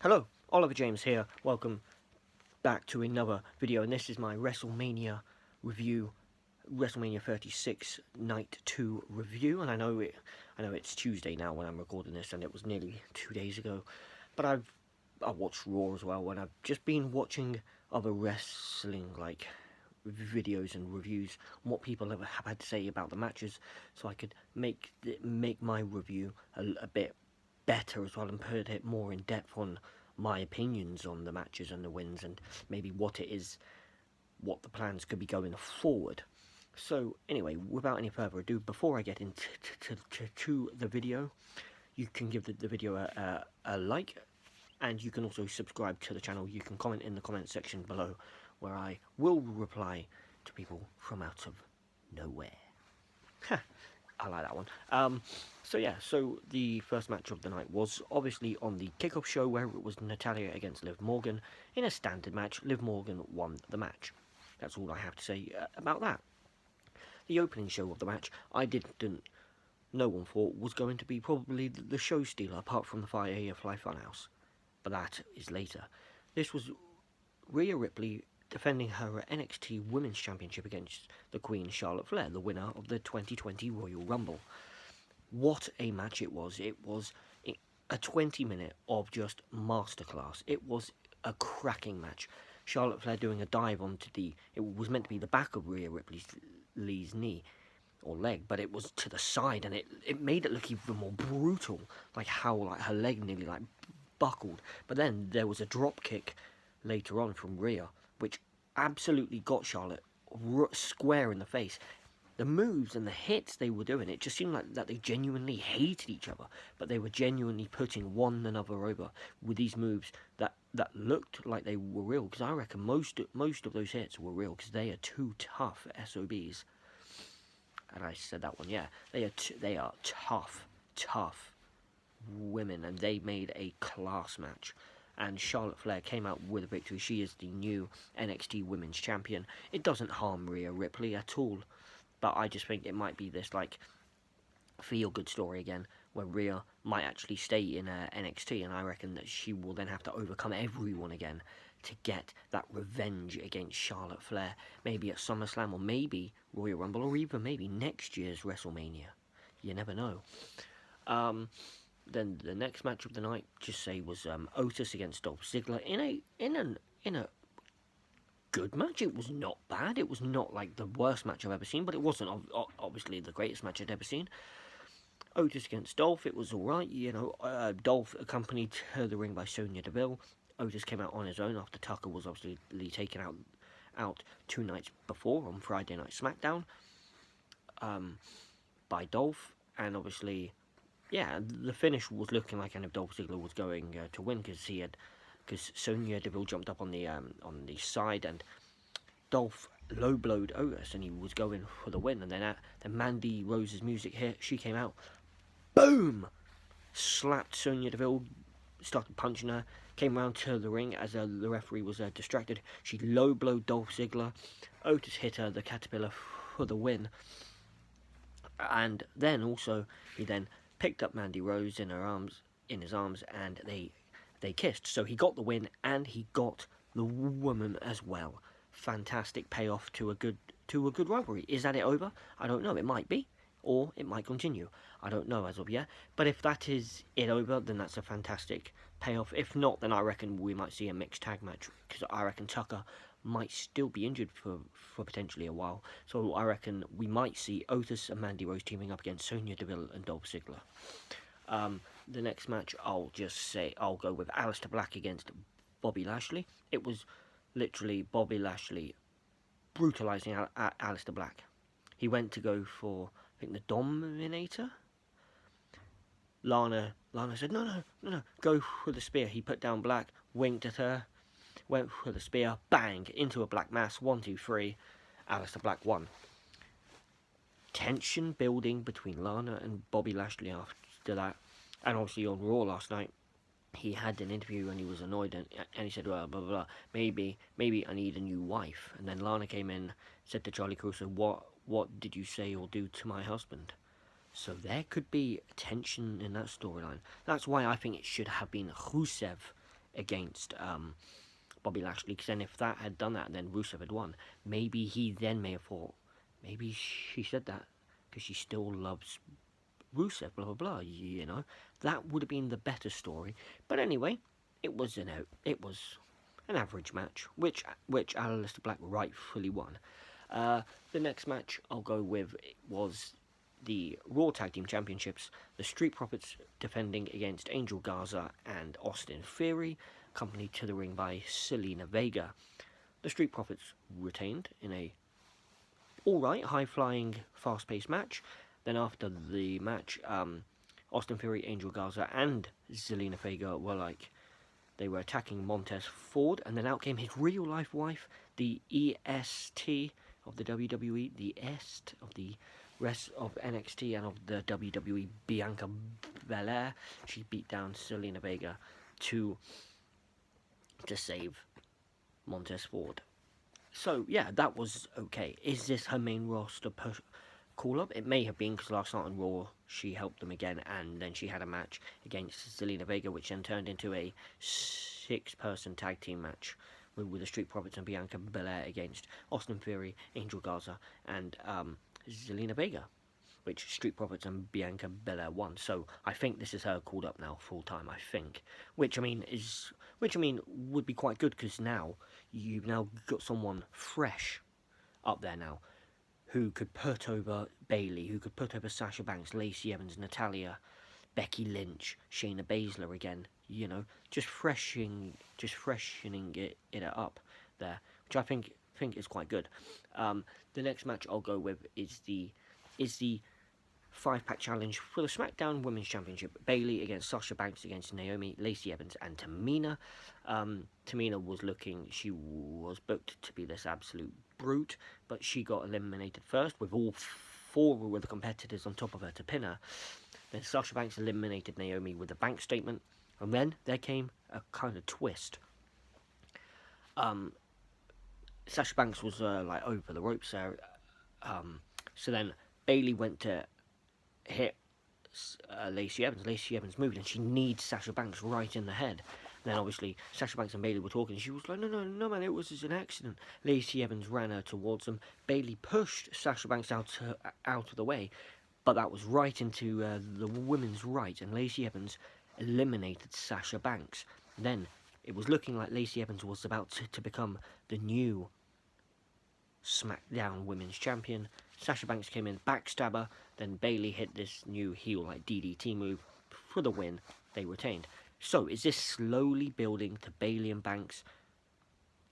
Hello, Oliver James here. Welcome back to another video, and this is my Wrestlemania review, Wrestlemania 36 Night 2 review. And I know it's Tuesday now when I'm recording this, and it was nearly 2 days ago. But I watched Raw as well, and I've just been watching other wrestling videos and reviews, and what people have had to say about the matches, so I could make my review a bit better as well, and put it more in depth on my opinions on the matches and the wins, and maybe what the plans could be going forward. So anyway, without any further ado, before I get into the video, you can give the video a like, and you can also subscribe to the channel. You can comment in the comment section below, where I will reply to people from out of nowhere. I like that one. So the first match of the night was obviously on the kickoff show, where it was Natalya against Liv Morgan. In a standard match, Liv Morgan won the match. That's all I have to say about that. The opening show of the match, no one thought was going to be probably the show stealer, apart from the Firefly Funhouse. But that is later. This was Rhea Ripley defending her NXT Women's Championship against the Queen, Charlotte Flair, the winner of the 2020 Royal Rumble. What a match it was. It was a 20-minute of just masterclass. It was a cracking match. Charlotte Flair doing a dive onto it was meant to be the back of Rhea Ripley's knee or leg, but it was to the side, and it made it look even more brutal, how her leg nearly buckled. But then there was a drop kick later on from Rhea, which absolutely got Charlotte square in the face. The moves and the hits they were doing, it just seemed like that they genuinely hated each other, but they were genuinely putting one another over with these moves that looked like they were real, because I reckon most of those hits were real, because they are two tough SOBs. And I said that one, yeah. They are tough women, and they made a class match. And Charlotte Flair came out with a victory. She is the new NXT Women's Champion. It doesn't harm Rhea Ripley at all, but I just think it might be this feel-good story again, where Rhea might actually stay in NXT, and I reckon that she will then have to overcome everyone again to get that revenge against Charlotte Flair, maybe at SummerSlam, or maybe Royal Rumble, or even maybe next year's WrestleMania. You never know. Then the next match of the night, was Otis against Dolph Ziggler in a good match. It was not bad. It was not like the worst match I've ever seen, but it wasn't obviously the greatest match I'd ever seen. Otis against Dolph, it was alright. Dolph accompanied to the ring by Sonya Deville. Otis came out on his own after Tucker was obviously taken out 2 nights before on Friday Night SmackDown by Dolph, and obviously, yeah, the finish was looking like Dolph Ziggler was going to win, because Sonya Deville jumped up on the side, and Dolph low blowed Otis, and he was going for the win. And then Mandy Rose's music hit. She came out, boom, slapped Sonya Deville, started punching her, came round to the ring as the referee was distracted. She low blowed Dolph Ziggler. Otis hit her the caterpillar for the win, and then also he picked up Mandy Rose in his arms, and they kissed. So he got the win, and he got the woman as well. Fantastic payoff to a good rivalry. Is that it over? I don't know. It might be, or it might continue. I don't know as of yet. But if that is it over, then that's a fantastic payoff. If not, then I reckon we might see a mixed tag match, because I reckon Tucker might still be injured for potentially a while. So I reckon we might see Otis and Mandy Rose teaming up against Sonya Deville and Dolph Ziggler. The next match, I'll go with Aleister Black against Bobby Lashley. It was literally Bobby Lashley brutalizing Aleister Black. He went to go for, I think, the Dominator. Lana said, no, go for the spear. He put down Black, winked at her, went for the spear, bang, into a black mass, 1, 2, 3, Aleister Black won. Tension building between Lana and Bobby Lashley after that. And obviously on Raw last night, he had an interview and he was annoyed, and he said, well, blah, blah, blah, maybe I need a new wife. And then Lana came in, said to Charlie Caruso, what did you say or do to my husband? So there could be tension in that storyline. That's why I think it should have been Rusev against Bobby Lashley, because then if that had done that, then Rusev had won. Maybe he then may have thought, maybe she said that because she still loves Rusev, blah blah blah. You know, that would have been the better story. But anyway, it was an average match, which Aleister Black rightfully won. The next match I'll go with was the Raw Tag Team Championships. The Street Profits defending against Angel Garza and Austin Theory, accompanied to the ring by Selena Vega. The Street Profits retained in a alright, high-flying, fast-paced match. Then after the match, Austin Theory, Angel Garza, and Zelina Vega were they were attacking Montez Ford, and then out came his real-life wife, the EST of the WWE, the EST of the rest of NXT and of the WWE, Bianca Belair. She beat down Zelina Vega to save Montez Ford. So, yeah, that was okay. Is this her main roster call-up? It may have been, because last night on Raw, she helped them again, and then she had a match against Zelina Vega, which then turned into a 6-person tag team match with the Street Profits and Bianca Belair against Austin Theory, Angel Garza, and Zelina Vega, which Street Profits and Bianca Belair won. So I think this is her called up now full time. I think, which I mean would be quite good, because now you've now got someone fresh up there now, who could put over Bayley, who could put over Sasha Banks, Lacey Evans, Natalya, Becky Lynch, Shayna Baszler again. You know, just freshening it up there, which I think is quite good. The next match I'll go with is the 5-pack challenge for the SmackDown Women's Championship. Bayley against Sasha Banks against Naomi, Lacey Evans, and Tamina. Tamina she was booked to be this absolute brute, but she got eliminated first with all 4 of the competitors on top of her to pin her. Then Sasha Banks eliminated Naomi with a bank statement, and then there came a kind of twist. Sasha Banks was over the ropes there, so then Bayley went to hit Lacey Evans. Lacey Evans moved, and she needs Sasha Banks right in the head. And then obviously Sasha Banks and Bayley were talking, and she was like, no man, it was just an accident. Lacey Evans ran her towards them. Bayley pushed Sasha Banks out of the way, but that was right into the women's right, and Lacey Evans eliminated Sasha Banks. Then it was looking like Lacey Evans was about to become the new SmackDown Women's Champion. Sasha Banks came in, backstabber, then Bayley hit this new heel DDT move for the win. They retained. So is this slowly building to Bayley and Banks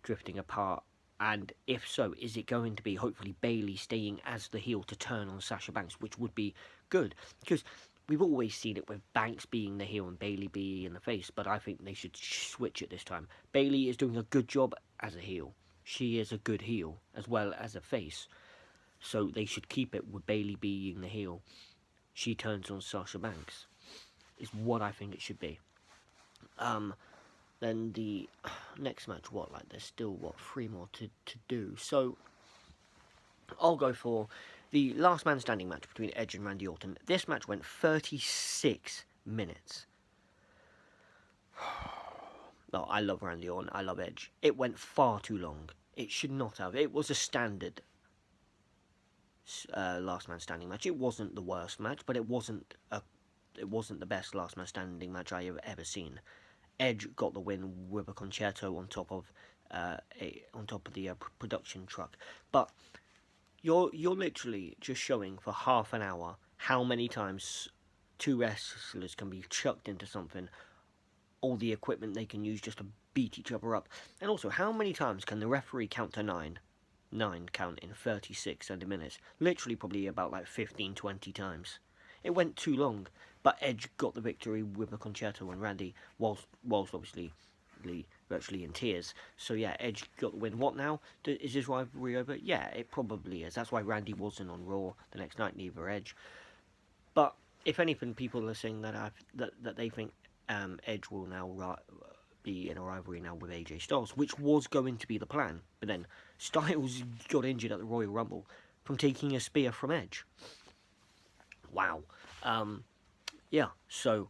drifting apart? And if so, is it going to be hopefully Bayley staying as the heel to turn on Sasha Banks, which would be good, because we've always seen it with Banks being the heel and Bayley being the face, but I think they should switch it this time. Bayley is doing a good job as a heel. She is a good heel as well as a face. So they should keep it with Bayley being the heel. She turns on Sasha Banks, is what I think it should be. Then the next match, there's still 3 more to do. So I'll go for the last man standing match between Edge and Randy Orton. This match went 36 minutes. No, I love Randy Orton, I love Edge. It went far too long. It should not have. It was a standard last man standing match. It wasn't the worst match, but it wasn't the best last man standing match I have ever seen. Edge got the win with a concerto on top of the production truck. But you're literally just showing for half an hour how many times 2 wrestlers can be chucked into something, all the equipment they can use just to beat each other up, and also how many times can the referee count to 9 count in 36 minutes. Literally probably about 15-20 times. It went too long, but Edge got the victory with a concerto and Randy, whilst obviously virtually in tears. So yeah, Edge got the win. What now? Is this rivalry over? Yeah, it probably is. That's why Randy wasn't on Raw the next night, neither Edge. But if anything, people are saying that they think Edge will now be in a rivalry now with AJ Styles, which was going to be the plan. But then Styles got injured at the Royal Rumble from taking a spear from Edge. Wow. Yeah, so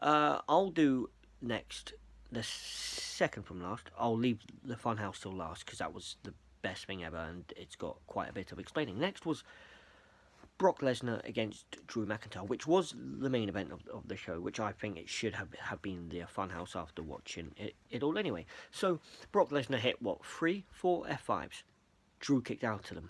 I'll do next the second from last, I'll leave the Funhouse till last because that was the best thing ever, and it's got quite a bit of explaining. Next was Brock Lesnar against Drew McIntyre, which was the main event of the show, which I think it should have been the Funhouse after watching it all anyway. So Brock Lesnar hit, what, 3, 4 F5s? Drew kicked out to them.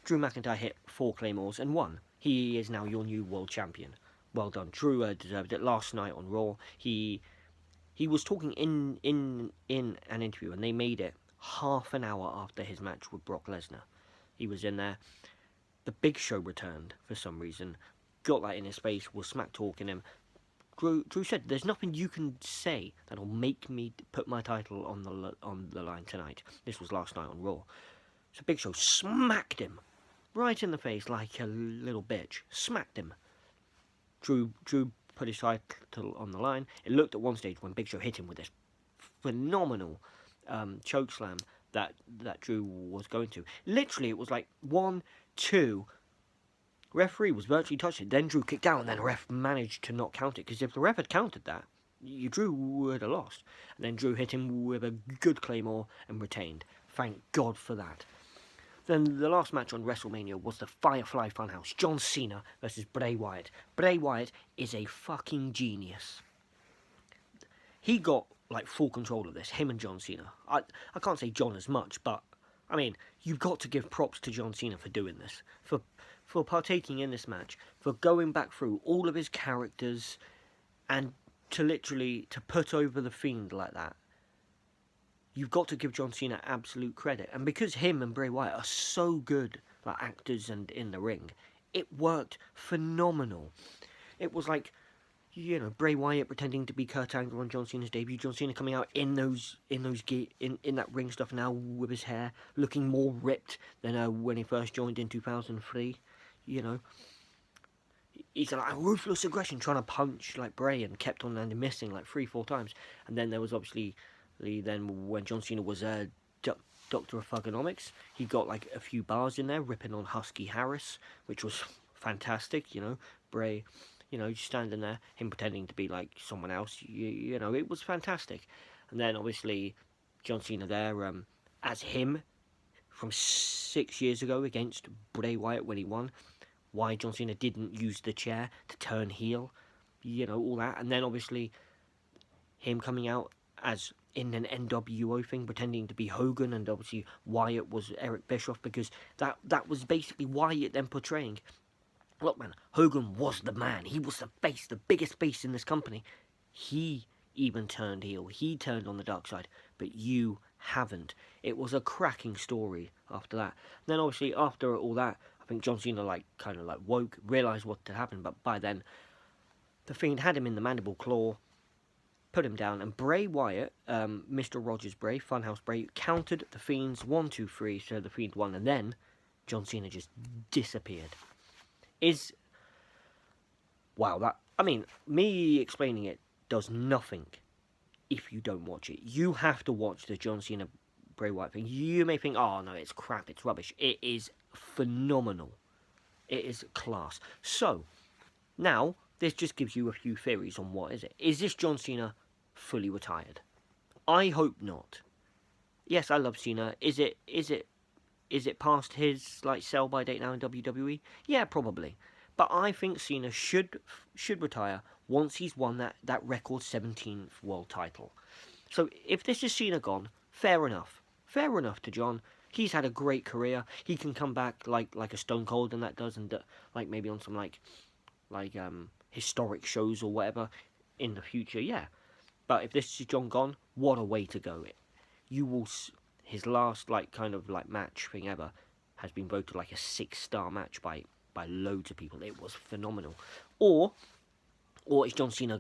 Drew McIntyre hit 4 Claymores and won. He is now your new world champion. Well done. Drew deserved it. Last night on Raw, he was talking in an interview, and they made it half an hour after his match with Brock Lesnar. He was in there. The Big Show returned for some reason, got that in his face, was smack talking him. Drew said, "There's nothing you can say that'll make me put my title on the line tonight." This was last night on Raw. So Big Show smacked him right in the face like a little bitch. Smacked him. Drew put his title on the line. It looked at one stage when Big Show hit him with this phenomenal choke slam that Drew was going to. Literally, it was like 1, 2. Referee was virtually touched it. Then Drew kicked out, and then the ref managed to not count it. Because if the ref had counted that, Drew would have lost. And then Drew hit him with a good Claymore and retained. Thank God for that. Then the last match on WrestleMania was the Firefly Funhouse. John Cena versus Bray Wyatt. Bray Wyatt is a fucking genius. He got like full control of this, him and John Cena. I can't say John as much, but I mean, you've got to give props to John Cena for doing this, for partaking in this match, for going back through all of his characters, and to literally to put over the Fiend like that. You've got to give John Cena absolute credit, and because him and Bray Wyatt are so good, like actors and in the ring, it worked phenomenal. It was like, you know, Bray Wyatt pretending to be Kurt Angle on John Cena's debut. John Cena coming out in that ring stuff now with his hair, looking more ripped than when he first joined in 2003. You know, he's like ruthless aggression, trying to punch like Bray, and kept on and missing like 3-4 times. And then there was obviously then when John Cena was Doctor of Thugonomics, he got like a few bars in there, ripping on Husky Harris, which was fantastic. You know, Bray, you know, just standing there, him pretending to be like someone else. You know, it was fantastic. And then obviously John Cena there as him from 6 years ago against Bray Wyatt when he won. Why John Cena didn't use the chair to turn heel, you know, all that. And then obviously him coming out as in an NWO thing, pretending to be Hogan, and obviously Wyatt was Eric Bischoff, because that was basically Wyatt then portraying, look man, Hogan was the man, he was the face, the biggest face in this company. He even turned heel, he turned on the dark side, but you haven't. It was a cracking story after that. And then obviously after all that, I think John Cena kind of woke, realised what had happened, but by then the Fiend had him in the mandible claw, put him down, and Bray Wyatt, Mr. Rogers Bray, Funhouse Bray, countered the Fiend's 1, 2, 3, so the Fiend won, and then John Cena just disappeared. Wow, that, I mean, me explaining it does nothing if you don't watch it. You have to watch the John Cena Bray Wyatt thing. You may think, oh no, it's crap, it's rubbish. It is phenomenal. It is class. So, now, this just gives you a few theories on what is it. Is this John Cena fully retired? I hope not. Yes, I love Cena. Is it past his sell by date now in WWE? Yeah, probably. But I think Cena should retire once he's won that record 17th world title. So if this is Cena gone, fair enough. Fair enough to John. He's had a great career. He can come back like a Stone Cold and that does, and maybe on some historic shows or whatever in the future, yeah. But if this is John gone, what a way to go. You will, his last match thing ever has been voted like a 6-star match by loads of people. It was phenomenal. Or is John Cena